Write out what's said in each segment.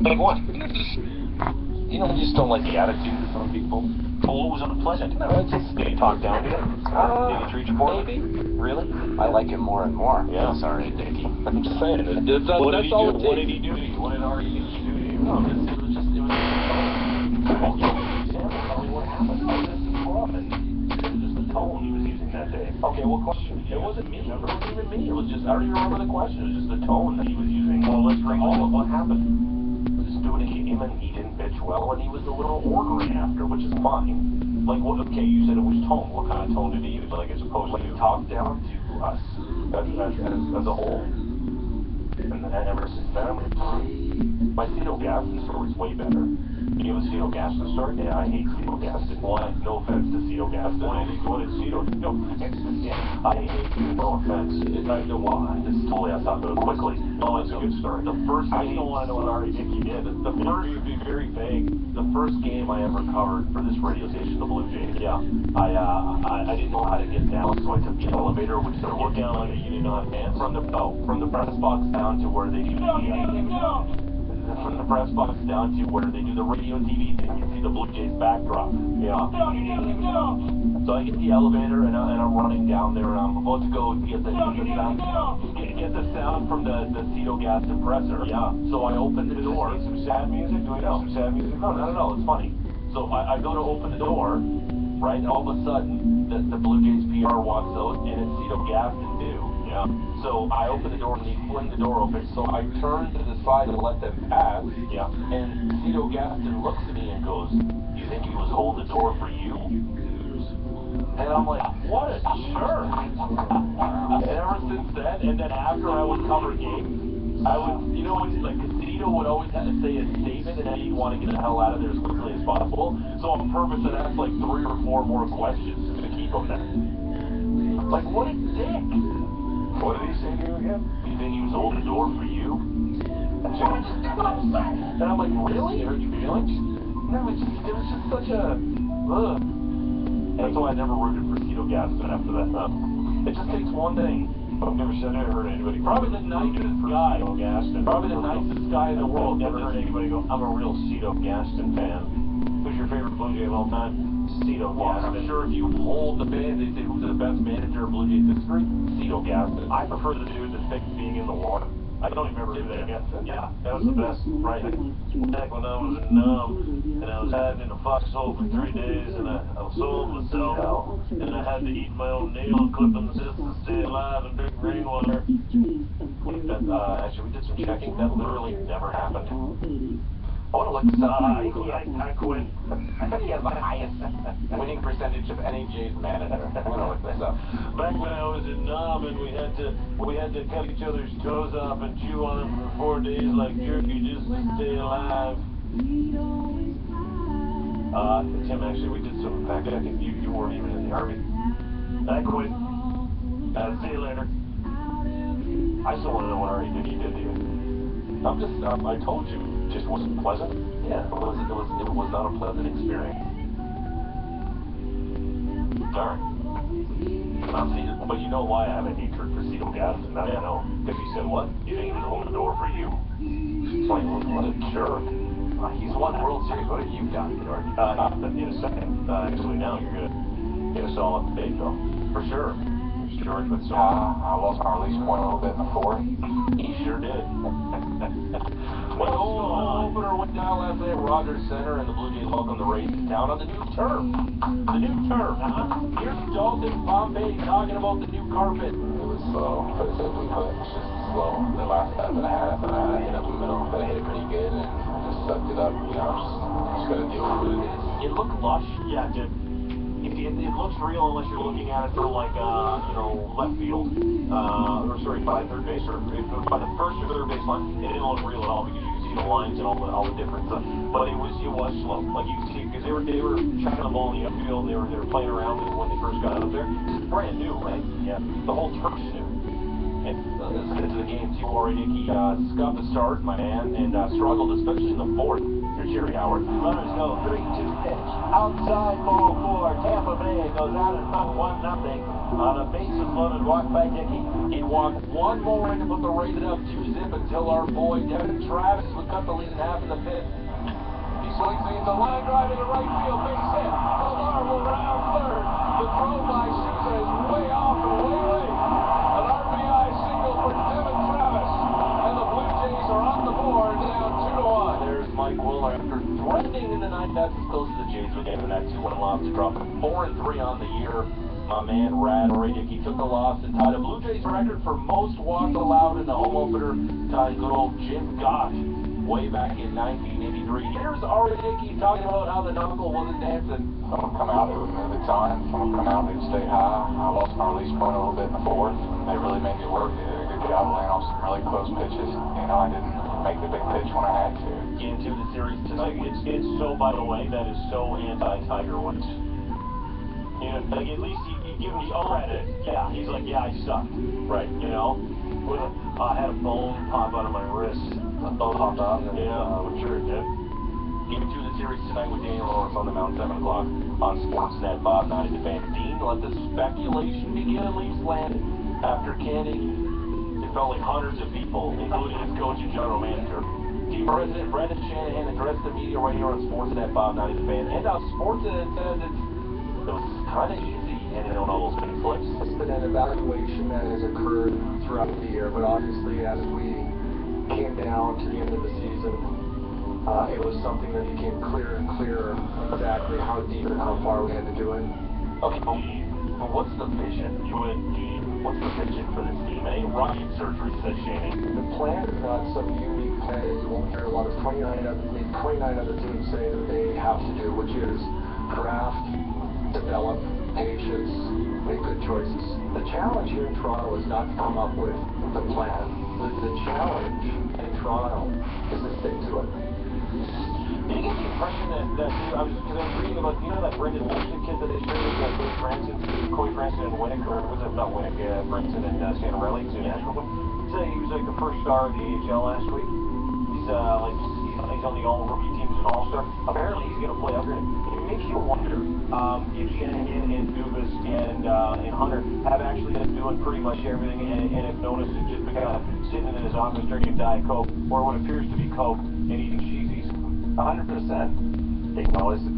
Like what? You know, I just don't like the attitude of some people. Oh, it was unpleasant. No, it's just... Did he talk down to you? Did he treat you poorly? Maybe. Really? I like him more and more. Yeah. Sorry, Dickie. I'm just saying. What did he do? What did he do to you? What did REDQ do to you? No, it was just... Tell me what happened. Oh, this is fun. It was just the tone he was using that day. Okay, what question? It wasn't me. It wasn't even me. It was just... I don't even remember the question. It was just the tone that he was using. Well, let's bring all of what happened. Doing a game and he didn't pitch well and he was a little ornery after, which is fine. Like, what? Okay, you said it was tone. What kind of tone did he use? Like, as opposed to talk down to us as a whole. And ever since then, my Cito Gaston story is way better. You have a Cito Gaston story? Yeah, I hate Cito Gaston. Why? No offense to Cito Gaston. What did Cito do? No, yeah, I hate you. No offense. I know why. This is totally outside of it quickly. No, it's a good story. The first game, I still want to know what REDQ did. The first, you'd be very vague. The first game I ever covered for this radio station, the Blue Jays. Yeah. I didn't know how to get down, so I took the elevator, which to get down like you didn't know how to dance. From the press box down to where they do from the press box down to where they do the radio and TV thing. You see the Blue Jays backdrop. Yeah. So I get the elevator and I'm running down there and I'm about to go get the sound from the Cito gas compressor. Yeah. So I open the door. Some sad music? Do we know? Some sad music? No, not at all. It's funny. So I go to open the door, right? All of a sudden, the Blue Jays PR walks out and it's Cito Gaston too. Yeah. So I open the door and he flings the door open. So I turn to the side to let them pass. Yeah. And Cito Gaston looks at me and goes, "You think he was holding the door for you?" And I'm like, what a jerk. And ever since then, and then after I would cover games, I would, you know, like Cito would always have to say a statement and then he'd want to get the hell out of there as quickly as possible. So on purpose, I'd ask like 3 or 4 more questions to keep him there. Like, what a dick. What did he say to you again? You think he was holding the door for you? And I'm like, really? Hurt your feelings? No, it was just such a, ugh. That's why I never rooted for Cito Gaston after that. It just takes one thing. I've never said I heard anybody. Probably the nicest guy, Gaston. Probably the nicest guy in the world. Never heard anybody go, I'm a real Cito Gaston fan. Who's your favorite Blue Jay of all time? Cito Gaston. I'm sure if you hold the band, they say who's the best manager of Blue Jays history? Cito Gaston. I prefer the dude that thinks being in the water. I don't even remember who that guy. Yeah, that was the best, right? Back when I was in and I was hiding in a foxhole for 3 days, and I sold myself, and I had to eat my own nail clippings just to stay alive and drink rainwater. Actually, we did some checking. That literally never happened. I want to look this up. I quit. I think he has the highest winning percentage of any Jays manager. I'm going to look this up. Back when I was in Nam and we had to cut each other's toes off and chew on them for 4 days like jerky just to stay alive. Tim, actually, we did some fact checking. You weren't even in the Army. I quit. See you later. I still want to know what REDQ did to you. I told you. Just wasn't pleasant. Yeah, it was not a pleasant experience. Sorry. But you know why I have a hatred for Cito Gaston. Now you know. Because he said what? You think he was holding the door for you? It's like, what a jerk. He's won World Series. What have you done, George? In a second. Actually, now you're going to get us all up to date, though. For sure. George, but so I lost my release point a little bit in the 4th. He sure did. Well, the opener went down last night at Rogers Center, and the Blue Jays welcomed the Rays down on the new turf. The new turf. Here's Dalton Bombay talking about the new carpet. It was slow, but it's just slow. The last half and a half, and I hit up the middle, but I hit it pretty good, and just sucked it up. You know, just gotta deal with it. It looked lush. Yeah, it did. It looks real unless you're looking at it from like, left field, or sorry, by third base, or by the first or third base line. It didn't look real at all because you could see the lines and all the different stuff. But it was slow. Like you could see, because they were chucking the ball in the upfield, and they were playing around with it when they first got out there. It's brand new, right? Yeah. The whole turf's new. And let's get into the game. REDQ got the start, my man, and struggled, especially in the 4th. Jerry Howard. Runners go 3-2 pitch. Outside ball 4. Tampa Bay goes out and up 1-0 on a bases loaded walk by Dickey. He walked one more in to put the Rays up 2-zip until our boy Devin Travis would cut the lead in half in the fifth. He swings into line drive into right field, base hit. Villar will round third. The throw by Souza is way off and way late. An RBI single for Devin Travis. And the Blue Jays are on the board, down 2-1. There's Mike Willer after threatening in the ninth. That's as close as the Jays would get in that 2-1 loss to drop 4-3 on the year. My man, Ray Dickey took the loss and tied a Blue Jays record for most walks allowed in the home opener, tying good old Jim Gott way back in 1983. Here's Ray Dickey talking about how the knuckle wasn't dancing. Someone come out, it would move its on. Someone come out, it would stay high. I lost my release point a little bit in the fourth. They really made me work. They did a good job laying off some really close pitches. You know, I didn't make the big pitch when I had to. Into the series tonight. It's so, by the way, that is so anti-Tiger Woods. You know, like at least you give him the credit. Yeah, he's like, yeah, I sucked. Right, you know? I had a bone pop out of my wrist. A bone popped out? Yeah, I'm sure it did. Game 2 of the series tonight with Daniel Lawrence on the mound, 7 o'clock on Sportsnet. Bob 9 at the fan. Dean let the speculation begin in Leafs land after Canning. It felt like hundreds of people, including his coach and general manager. Team president Brendan Shanahan addressed the media right here on Sportsnet. Bob 9 at the fan. And now Sportsnet says it was kind of easy handing out all those big flips. It's been an evaluation that has occurred throughout the year, but obviously as we came down to the end of the season, it was something that became clearer and clearer exactly how deep and how far we had to do it. Okay, but what's the vision? What's the vision for this team? It ain't rocket surgery, says Shanahan. The plan is not some unique plan that you won't hear a lot of 29 other teams say that they have to do, which is draft, develop, patience, make good choices. The challenge here in Toronto is not to come up with the plan. The challenge in Toronto is to stick to it. Do you get the impression that I was reading about, you know, that Brendan Wilson kid that they traded, Corey Franson and Winnick, or was it not Winnick, Franson and Santorelli to Nashville? He was like the first star of the AHL last week. He's on the all-rookie team as an all-star. Apparently he's going to play up here. It makes you wonder if Shanahan and Dubas and Hunter have actually been doing pretty much everything, and if noticed it's just been kind of sitting in his office drinking Diet Coke, or what appears to be Coke, and eating cheesies. 100%. They notice it.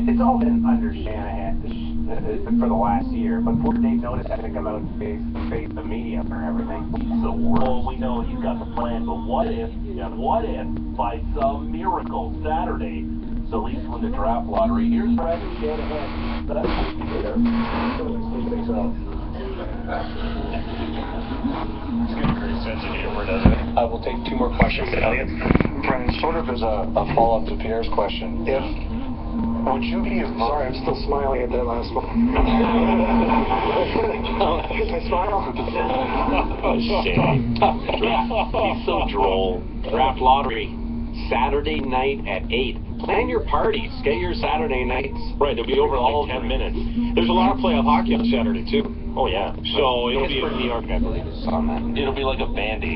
It's all been under Shanahan for the last year, but poor Dave noticed having to come out and face the media for everything. He's the worst. Well, we know he's got the plan, but what if by some miracle Saturday the Leafs win the draft lottery? Here's Brendan Shanahan. That's what you hear. It's got a great sense of humor, doesn't it? I will take 2 more questions, Elliot. Brendan, sort of as a follow-up to Pierre's question, would you be, sorry, I'm still smiling at that last one. Here's my smile. Oh, shame. He's so droll. Draft lottery, Saturday night at 8. Plan your parties. Get your Saturday nights. Right, they'll be over in like 10 minutes. There's a lot of playoff hockey on Saturday, too. Oh, yeah. So it'll be New York, I believe, is on that. It'll be like a Band-Aid.